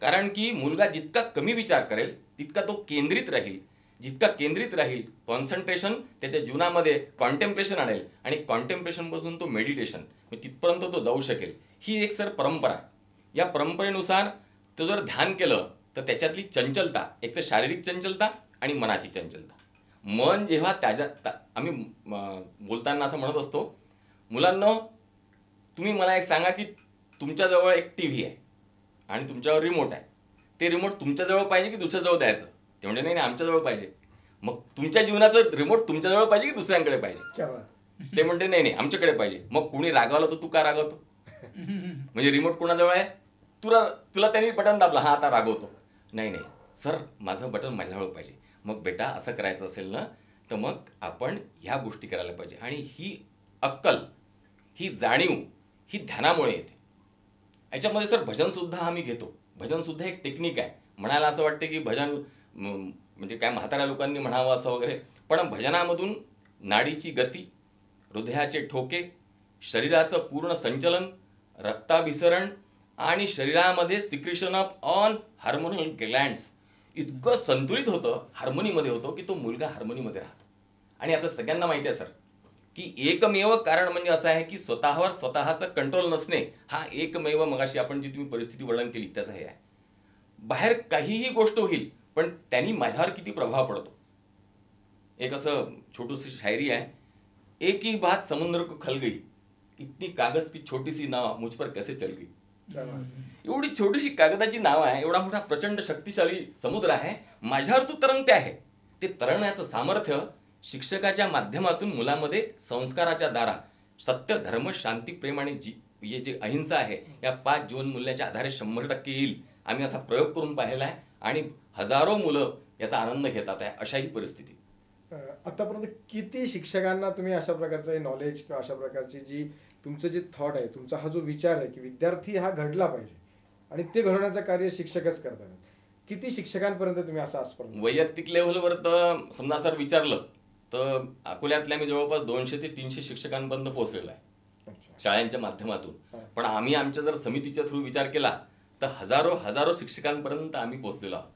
कारण की मुलगा जितका कमी विचार करेल तितका तो केंद्रित राहील. जितका केंद्रित राहील कॉन्सन्ट्रेशन त्याच्या जीवनामध्ये कॉन्टेम्प्लेशन आणेल आणि कॉन्टेम्प्लेशन पासून तो मेडिटेशन तिथपर्यंत तो जाऊ शकेल. ही एक सर परंपरा आहे. या परंपरेनुसार तो जर ध्यान केलं तर त्याच्यातली चंचलता, एक तर शारीरिक चंचलता आणि मनाची चंचलता. मन जेव्हा आम्ही बोलताना असं म्हणत असतो, मुलांना तुम्ही मला एक सांगा की तुमच्याजवळ एक टीव्ही आहे आणि तुमच्यावर रिमोट आहे. ते रिमोट तुमच्याजवळ पाहिजे की दुसऱ्याजवळ द्यायचं? ते म्हणजे नाही आमच्याजवळ पाहिजे. मग तुमच्या जीवनाचं रिमोट तुमच्याजवळ पाहिजे की दुसऱ्यांकडे पाहिजे? ते म्हणते नाही आमच्याकडे पाहिजे. मग कुणी रागावलं तर तू का रागवतो? म्हणजे रिमोट कोणाजवळ आहे? तुला त्यांनी बटन दाबलं, हा आता रागवतो. नाही सर माझं बटन माझ्याजवळ पाहिजे. मग बेटा असं करायचं असेल ना तर मग आपण ह्या गोष्टी करायला पाहिजे. आणि ही अक्कल, ही जाणीव ही ध्यानामुळे येते. याच्यामध्ये सर भजन सुद्धा आम्ही घेतो. भजन सुद्धा एक टेक्निक आहे. म्हणायला असं वाटते की भजन म्हणजे काय म्हाताऱ्या लोकांनी म्हणावं असं वगैरे, पण भजनामधून नाडीची गती, हृदयाचे ठोके, शरीराचं पूर्ण संचलन, रक्ताभिसरण आणि शरीरामध्ये secretion of on hormonal glands इतकं संतुलित होतं, हार्मोनीमध्ये होतो की तो मुलगा हार्मोनीमध्ये राहतो. आणि आपल्या सगळ्यांना माहिती आहे सर की एकमेव कारण म्हणजे असं आहे की स्वतःवर स्वतःचा कंट्रोल नसणे हा एकमेव, मगाशी आपण जी तुम्ही परिस्थिती वर्णन केली त्याचं हे आहे. बाहेर काहीही गोष्ट होईल पण त्यांनी माझ्यावर किती प्रभाव पडतो. एक असं छोटूशी शायरी आहे, एक ही बात समुद्र को खल गई, इतनी कागज की छोटी सी नाव मुझ पर कैसे चल गई. एवढी छोटीशी कागदाची नाव आहे, एवढा मोठा प्रचंड शक्तिशाली समुद्र आहे, माझ्यावर तू तरंगते आहे. ते तरंगण्याचं सामर्थ्य शिक्षकाच्या माध्यमातून मुलामध्ये संस्काराच्या दारा, सत्य, धर्म, शांती, प्रेम आणि हे जे अहिंसा आहे या 5 जीवनमूल्याच्या आधारे 100% येईल. आम्ही असा प्रयोग करून पाहिला आहे आणि हजारो मुलं याचा आनंद घेतात आहे. अशाही परिस्थिती. आतापर्यंत किती शिक्षकांना तुम्ही अशा प्रकारचं नॉलेज किंवा अशा प्रकारची जी तुमचं जे थॉट आहे, तुमचा हा जो विचार आहे की विद्यार्थी हा घडला पाहिजे आणि ते घडवण्याचं कार्य शिक्षकच करतात, किती शिक्षकांपर्यंत तुम्ही असं आजपर्यंत? वैयक्तिक लेव्हलवर तर समजा सर विचारलं तर अकोल्यातल्या मी जवळपास 200 ते 300 शिक्षकांपर्यंत पोहोचलेलो आहे शाळांच्या माध्यमातून. पण आम्ही आमच्या जर समितीच्या थ्रू विचार केला तर हजारो शिक्षकांपर्यंत आम्ही पोहोचलेलो आहोत.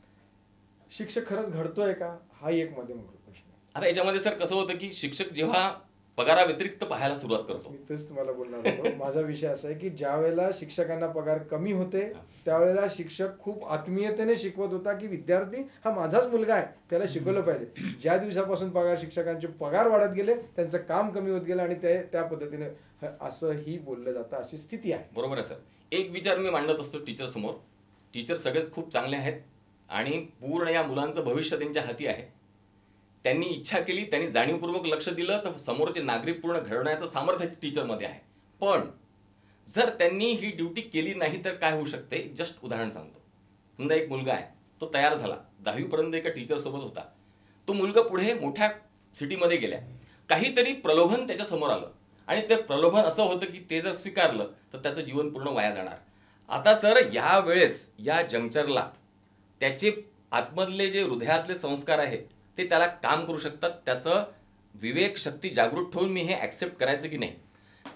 शिक्षक खरंच घडतोय का, हा एक मध्ये मोठा प्रश्न आहे. आता याच्यामध्ये सर कसं होतं की शिक्षक जेव्हा पगारा व्यतिरिक्त पाहायला सुरुवात करतो, मी तेच तुम्हाला बोलणार होतो. माझा विषय असा आहे की ज्या वेळेला शिक्षकांना पगार कमी होते त्यावेळेला शिक्षक खूप आत्मीयतेने शिकवत होता की विद्यार्थी हा माझाच मुलगा आहे, त्याला शिकवलं पाहिजे. ज्या दिवसापासून शिक्षकांचे पगार वाढत गेले, त्यांचं काम कमी होत गेलं आणि ते त्या पद्धतीने असंही बोललं जातं, अशी स्थिती आहे. बरोबर आहे सर. एक विचार मी मांडत असतो टीचर समोर. टीचर सगळेच खूप चांगले आहेत आणि पूर्ण या मुलांचं भविष्य त्यांच्या हाती आहे. त्यांनी इच्छा केली, त्यांनी जाणीवपूर्वक लक्ष दिलं तर समोरचे नागरिक पूर्ण घडवण्याचं सामर्थ्य टीचरमध्ये आहे. पण जर त्यांनी ही ड्युटी केली नाही तर काय होऊ शकते? जस्ट उदाहरण सांगतो. समजा एक मुलगा आहे, तो तयार झाला, 10वी पर्यंत एका टीचर सोबत होता. तो मुलगा पुढे मोठ्या सिटीमध्ये गेल्या, काहीतरी प्रलोभन त्याच्या समोर आलं आणि ते प्रलोभन असं होतं की ते जर स्वीकारलं तर त्याचं जीवन पूर्ण वाया जाणार. आता सर या वेळेस या जंक्चरला त्याचे आतमधले जे हृदयातले संस्कार आहेत ते त्याला काम करू शकतात. त्याचं विवेक शक्ती जागृत ठेवून मी हे ॲक्सेप्ट करायचं की नाही,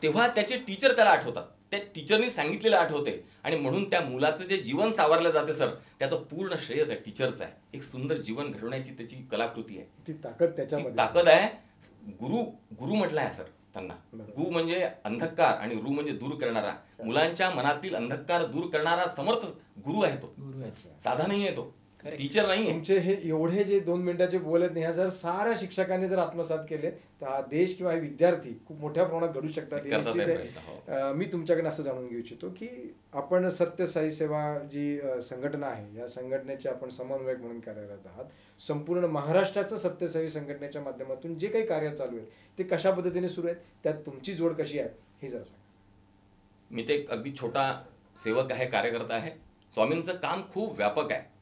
तेव्हा त्याचे टीचर त्याला आठवतात, त्या टीचरनी सांगितलेलं आठवते आणि म्हणून त्या मुलाचं जे जीवन सावरलं जाते सर त्याचं पूर्ण श्रेय त्या टीचरचं आहे. एक सुंदर जीवन घडवण्याची त्याची कलाकृती आहे, ती ताकद त्याच्यामध्ये ताकद आहे. गुरु म्हटलं आहे सर त्यांना. गु म्हणजे अंधकार आणि रु म्हणजे दूर करणारा. मुलांच्या मनातील अंधकार दूर करणारा समर्थ गुरु आहे तो, साधा नाही आहे तो. टीचर नाही. तुमचे हे एवढे जे 2 मिनिटाचे बोलत नाही, जर साऱ्या शिक्षकांनी जर आत्मसात केले तर हा देश किंवा हे विद्यार्थी खूप मोठ्या प्रमाणात घडू शकतात. हे निश्चित आहे. मी तुमच्याकडे असं जाणून घेऊ इच्छितो की आपण सत्य साई सेवा जी संघटना आहे, या संघटनेचे आपण समन्वयक म्हणून कार्यरत आहात. संपूर्ण महाराष्ट्राचं सत्य साई संघटनेच्या माध्यमातून जे काही कार्य चालू आहे ते कशा पद्धतीने सुरू आहेत, त्यात तुमची जोड कशी आहे हे जरा सांगा. मी ते एक अगदी छोटा सेवक आहे, कार्यकर्ता आहे. स्वामींचं काम खूप व्यापक आहे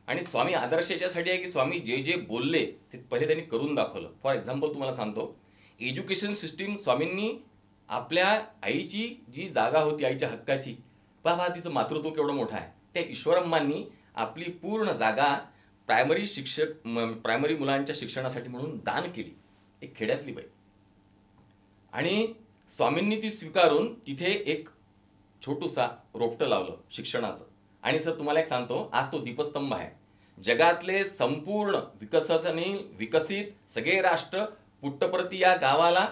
आणि स्वामी आदर्श याच्यासाठी आहे की स्वामी जे जे बोलले ते पहिले त्यांनी करून दाखवलं. फॉर एक्झाम्पल तुम्हाला सांगतो, एज्युकेशन सिस्टीम स्वामींनी आपल्या आईची जी जागा होती, आईच्या हक्काची, पहा तिचं मातृत्व केवढं मोठं आहे, त्या ईश्वरम्मांनी आपली पूर्ण जागा प्रायमरी मुलांच्या शिक्षणासाठी म्हणून दान केली. एक खेड्यातली बाई, आणि स्वामींनी ती स्वीकारून तिथे एक छोटूसा रोपटं लावलं शिक्षणाचं. आणि सर तुम्हाला एक सांगतो, आज तो दीपस्तंभ आहे. जगातले संपूर्ण विकसित सगळे राष्ट्र पुट्टप्रती या गावाला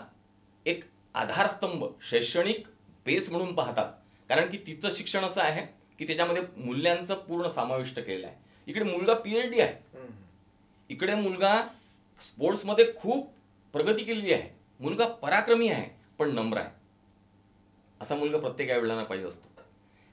एक आधारस्तंभ, शैक्षणिक बेस म्हणून पाहतात. कारण की तिचं शिक्षण असं आहे की त्याच्यामध्ये मूल्यांचं पूर्ण समाविष्ट केलेलं आहे. इकडे मुलगा PhD आहे, इकडे मुलगा स्पोर्ट्समध्ये खूप प्रगती केलेली आहे, मुलगा पराक्रमी आहे पण नम्र आहे. असा मुलगा प्रत्येक आईवडिलांना पाहिजे असतो.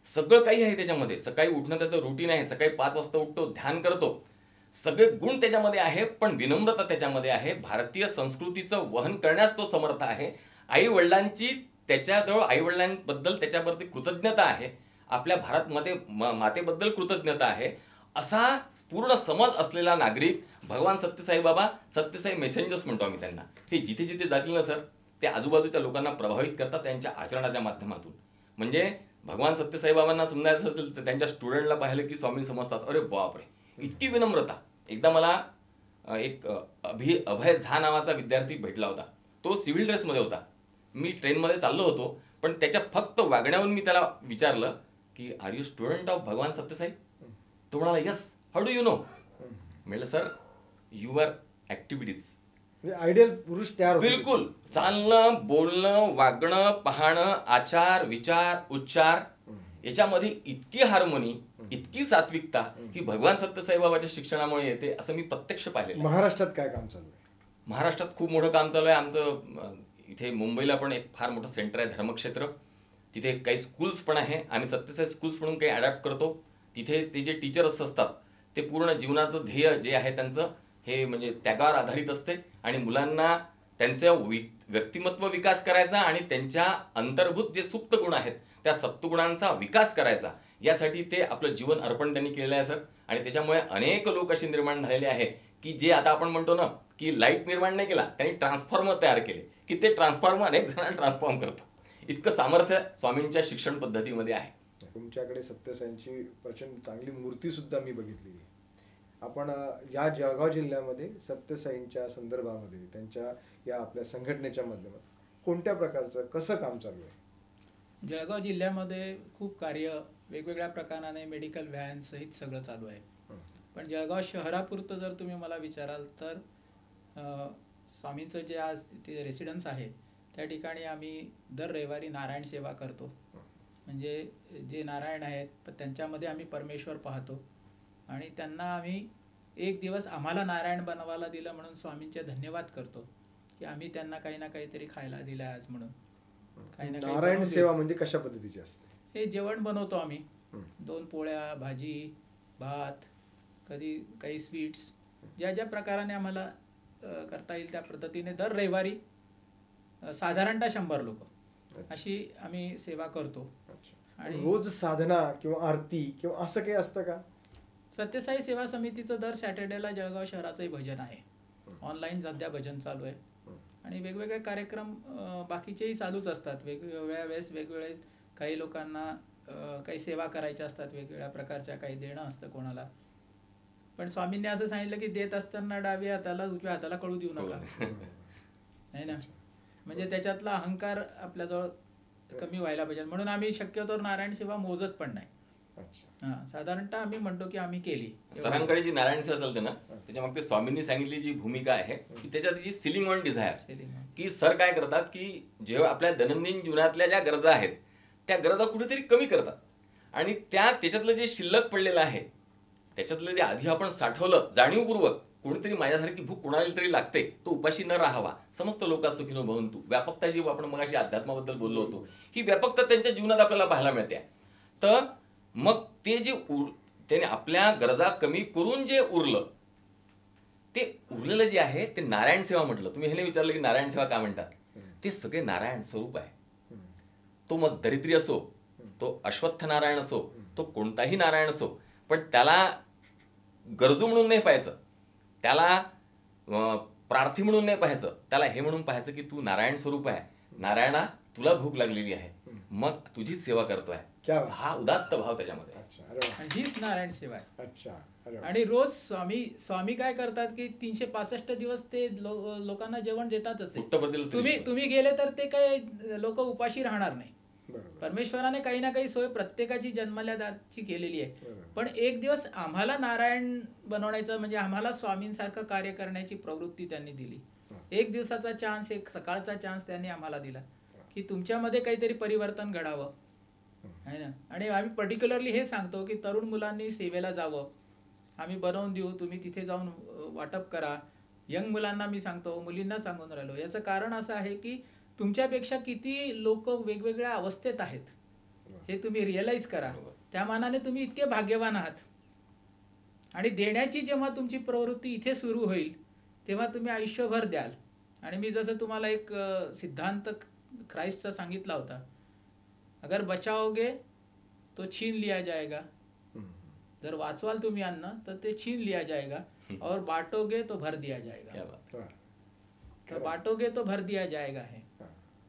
सगळं काही आहे त्याच्यामध्ये. सकाळी उठणं त्याचं रुटीन आहे, सकाळी 5 वाजता उठतो, ध्यान करतो, सगळे गुण त्याच्यामध्ये आहे, पण विनम्रता त्याच्यामध्ये आहे. भारतीय संस्कृतीचं वहन करण्यास तो समर्थ आहे. आई वडिलांची त्याच्याजवळ आईवडिलांबद्दल त्याच्यावरती कृतज्ञता आहे, आपल्या भारतमध्ये मातेबद्दल कृतज्ञता आहे. असा पूर्ण समज असलेला नागरिक भगवान सत्यसाई बाबा, सत्यसाई मेसेंजर्स म्हणतो आम्ही त्यांना. हे जिथे जिथे जातील ना सर, ते आजूबाजूच्या लोकांना प्रभावित करतात त्यांच्या आचरणाच्या माध्यमातून. म्हणजे भगवान सत्यसाई बाबांना समजायचं असेल तर त्यांच्या स्टुडंटला पाहिलं की स्वामी समजतात. अरे बापरे, इतकी विनम्रता. एकदा मला एक अभय झा नावाचा विद्यार्थी भेटला होता. तो सिव्हिल ड्रेसमध्ये होता. मी ट्रेनमध्ये चाललो होतो, पण त्याच्या फक्त वागण्यावरून मी त्याला विचारलं की आर यू स्टुडंट ऑफ भगवान सत्यसाई? तो म्हणाला yes, how do you know? म्हटलं सर युअर ॲक्टिव्हिटीज. आयडियल पुरुष तयार. बिलकुल. चालणं, बोलणं, वागणं, पाहणं, आचार, विचार, उच्चार याच्यामध्ये इतकी हार्मोनी, इतकी सात्विकता ही भगवान सत्यसाई बाबाच्या शिक्षणामुळे येते, असं मी प्रत्यक्ष पाहिलेलं. महाराष्ट्रात काय काम चालू आहे? महाराष्ट्रात खूप मोठं काम चालू आहे आमचं. इथे मुंबईला पण एक फार मोठं सेंटर आहे, धर्मक्षेत्र. तिथे काही स्कूल्स पण आहे. आम्ही सत्यसाई स्कूल्स म्हणून काही अडॅप्ट करतो. तिथे ते जे टीचर्स असतात ते पूर्ण जीवनाचं ध्येय जे आहे त्यांचं हे म्हणजे त्यागावर आधारित असते, आणि मुलांना त्यांचं व्यक्तिमत्व विकास करायचा आणि त्यांच्या अंतर्भूत जे सुप्त गुण आहेत त्या सप्तगुणांचा विकास करायचा, यासाठी ते आपलं जीवन अर्पण त्यांनी केलेलं आहे सर. आणि त्याच्यामुळे अनेक लोक असे निर्माण झालेले आहे की जे आता आपण म्हणतो ना की लाईट निर्माण नाही केला, त्यांनी ट्रान्सफॉर्मर तयार केले की ते ट्रान्सफॉर्मर अनेक जणांना ट्रान्सफॉर्म करतं. इतकं सामर्थ्य स्वामींच्या शिक्षण पद्धतीमध्ये आहे. तुमच्याकडे सत्यसाईंची प्रचंड चांगली मूर्ती सुद्धा मी बघितली आहे. आपण या जळगाव जिल्ह्यामध्ये सत्यसाईंच्या संदर्भामध्ये त्यांच्या या आपल्या संघटनेच्या माध्यमातून कोणत्या प्रकारचं कसं काम चालू आहे? जळगाव जिल्ह्यामध्ये खूप कार्य वेगवेगळ्या प्रकाराने मेडिकल व्हॅन सहित सगळं चालू आहे. पण जळगाव शहरापुरतं जर तुम्ही मला विचाराल तर स्वामींचं जे आज तिथे रेसिडन्स आहे त्या ठिकाणी आम्ही दर रविवारी नारायण सेवा करतो. म्हणजे जे नारायण आहेत त्यांच्यामध्ये आम्ही परमेश्वर पाहतो, आणि त्यांना आम्ही एक दिवस आम्हाला नारायण बनवायला दिलं म्हणून स्वामींचे धन्यवाद करतो की आम्ही त्यांना काही ना काहीतरी खायला दिलं आज म्हणून. काही ना काही नारायण सेवा म्हणजे कशा पद्धतीची असते? हे जेवण बनवतो आम्ही, 2 पोळ्या, भाजी, भात, कधी काही स्वीट्स, ज्या ज्या प्रकाराने आम्हाला करता येईल त्या पद्धतीने दर रविवारी साधारणतः 100 लोक अशी आम्ही सेवा करतो. आणि रोज साधना किंवा आरती किंवा असं काही असतं का? सत्यसाई सेवा समितीचं दर सॅटर्डेला जळगाव शहराचंही भजन आहे. ऑनलाईन सध्या भजन चालू आहे, आणि वेगवेगळे कार्यक्रम बाकीचेही चालूच असतात. वेगवेगळ्या वेळेस वेगवेगळे काही लोकांना काही सेवा करायच्या असतात, वेगवेगळ्या प्रकारच्या काही देणं असतं कोणाला. पण स्वामींनी असं सांगितलं की देत असताना डाव्या हाताला उजव्या हाताला कळू देऊ नका, नाही ना. म्हणजे त्याच्यातला अहंकार आपल्याजवळ कमी व्हायला पाहिजे, म्हणून आम्ही शक्यतो नारायण सेवा मोजत पण नाही. साधारणतः आम्ही म्हणतो की आम्ही केली. सरांकडे जी नारायण सेवा चालते ना, त्याच्या मागते स्वामींनी सांगितली जी भूमिका आहे की त्याच्यात जी सिलिंग ऑन डिझायर, की सर काय करतात की जेव्हा आपल्या दैनंदिन जीवनातल्या ज्या गरजा आहेत त्या गरजा कुठेतरी कमी करतात, आणि त्याच्यातलं जे शिल्लक पडलेलं आहे त्याच्यातलं जे आधी आपण साठवलं जाणीवपूर्वक, कोणीतरी माझ्यासारखी भूक कुणाला तरी लागते, तो उपाशी न राहावा, समस्त लोका सुखिनो भवन्तु. व्यापकता जी आपण मगाशी अध्यात्माबद्दल बोललो होतो, ही व्यापकता त्यांच्या जीवनात आपल्याला पाहायला मिळते. तर मग ते जे त्याने आपल्या गरजा कमी करून जे उरलं, ते उरलेलं जे आहे ते नारायण सेवा म्हटलं. तुम्ही हे नाही विचारलं की नारायण सेवा का म्हणतात, ते सगळे नारायण स्वरूप आहे. तो मग दरिद्री असो, तो अश्वत्थ नारायण असो, तो कोणताही नारायण असो, पण त्याला गरजू म्हणून नाही पाहायचं, त्याला प्रार्थी म्हणून नाही पाहायचं, त्याला हे म्हणून पाहायचं की तू नारायण स्वरूप आहे, नारायणा तुला भूक लागलेली आहे, मग तुझीच सेवा करतोय. हा उदात्त भाव त्याच्यामध्ये. हीच नारायण सेवा आहे. अच्छा. आणि रोज स्वामी काय करतात की 365 दिवस ते लोकांना जेवण देतातच. तुम्ही गेले तर ते काही लोक उपाशी राहणार नाही. परमेश्वराने काही ना काही सोय प्रत्येकाची जन्मल्याची केलेली आहे. पण एक दिवस आम्हाला नारायण बनवण्याचं, म्हणजे आम्हाला स्वामींसारखं कार्य करण्याची प्रवृत्ती त्यांनी दिली. एक दिवसाचा चान्स, एक सकाळचा चान्स त्यांनी आम्हाला दिला की तुमच्यामध्ये काहीतरी परिवर्तन घडावं, आहे ना. आणि आम्ही पर्टिक्युलरली हे सांगतो की तरुण मुलांनी सेवेला जावं, आम्ही बनवून देऊ, तुम्ही तिथे जाऊन वाटप करा. यंग मुलांना मी सांगतो, मुलींना सांगून राहिलो. याचं कारण असं आहे की तुमच्यापेक्षा किती लोक वेगवेगळ्या अवस्थेत आहेत हे तुम्ही रिअलाइज करा. त्या मानाने तुम्ही इतके भाग्यवान आहात. आणि देण्याची जेव्हा तुमची प्रवृत्ती इथे सुरू होईल तेव्हा तुम्ही आयुष्यभर द्याल. आणि मी जसं तुम्हाला एक सिद्धांत ख्राइस्टचा सांगितला होता, अगर बचाओगे तो छीन लिया जाएगा, जर वाचवाल तुम्ही अन्न तर ते छीन लिया जाएगा, और बांटोगे तो भर दिया जाएगा. तर बांटोगे तो भर दिया जाएगा आहे.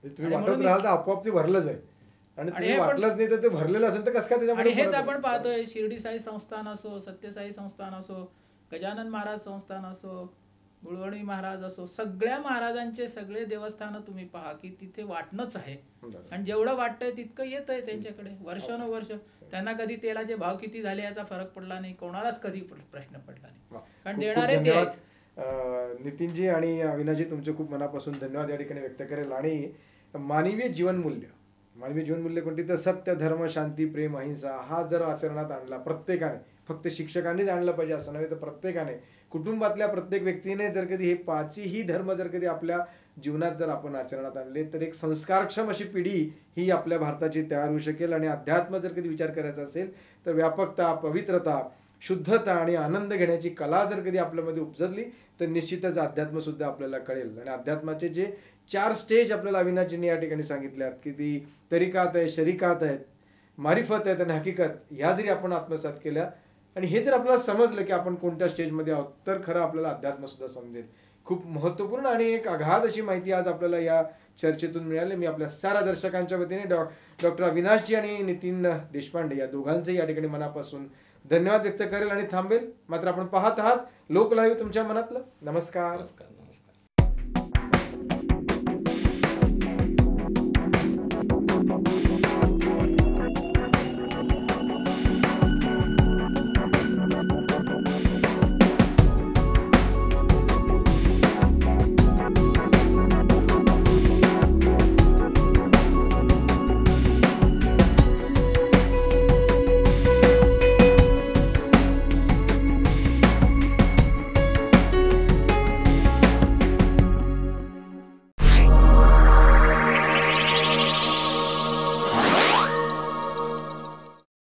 तुम्ही वाटत राहाल तर आपोआप ते भरलं जाईल. आणि तुम्ही वाटलंच नाही तर ते भरलेलं असेल तर कसं काय त्याच्यामध्ये. हेच आपण पाहतोय, शिर्डी साई संस्थान असो, सत्यसाई संस्थान असो, गजानन महाराज संस्थान असो, गुळवणी महाराज असो, सगळ्या महाराजांचे सगळे देवस्थान तुम्ही पहा की तिथे वाटणंच आहे. आणि जेवढं वाटतंय तितकं येत आहे त्यांच्याकडे वर्षानुवर्ष. त्यांना कधी तेलाचे भाव किती झाले याचा फरक पडला नाही, कोणालाच कधी प्रश्न पडला नाही, कारण देणारे ते आहेत. नितीनजी आणि अविनाशजी तुमचे खूप मनापासून धन्यवाद या ठिकाणी व्यक्त करेल. आणि मानवीय जीवनमूल्य कोणती तर सत्य, धर्म, शांती, प्रेम, अहिंसा हा जर आचरणात आणला प्रत्येकाने, फक्त शिक्षकांनीच आणलं पाहिजे असं नव्हे तर प्रत्येकाने, कुटुंबातल्या प्रत्येक व्यक्तीने जर कधी हे पाचही धर्म जर कधी आपल्या जीवनात जर आपण आचरणात आणले तर एक संस्कारक्षम अशी पिढी ही आपल्या भारताची तयार होऊ शकेल. आणि अध्यात्म जर कधी विचार करायचा असेल तर व्यापकता, पवित्रता, शुद्धता आणि आनंद घेण्याची कला जर कधी आपल्यामध्ये उपजली तर निश्चितच अध्यात्म सुद्धा आपल्याला कळेल. आणि अध्यात्माचे जे 4 स्टेज आपल्याला अविनाशजींनी या ठिकाणी सांगितल्यात की ती तरिकात आहे, शरिकात आहेत, मारिफत आहेत आणि हकीकत, ह्या जरी आपण आत्मसात केल्या आणि हे जर आपल्याला समजलं की आपण कोणत्या स्टेजमध्ये आहोत तर खरं आपल्याला अध्यात्म सुद्धा समजेल. खूप महत्त्वपूर्ण आणि एक अगाध अशी माहिती आज आपल्याला या चर्चेतून मिळाली. मी आपल्या साऱ्या दर्शकांच्या वतीने डॉक्टर अविनाशजी आणि नितीन देशपांडे या दोघांचेही या ठिकाणी मनापासून धन्यवाद व्यक्त करेल आणि थांबेल. मात्र आपण पाहत आहात लोक लाईव्ह तुमच्या मनातलं. नमस्कार.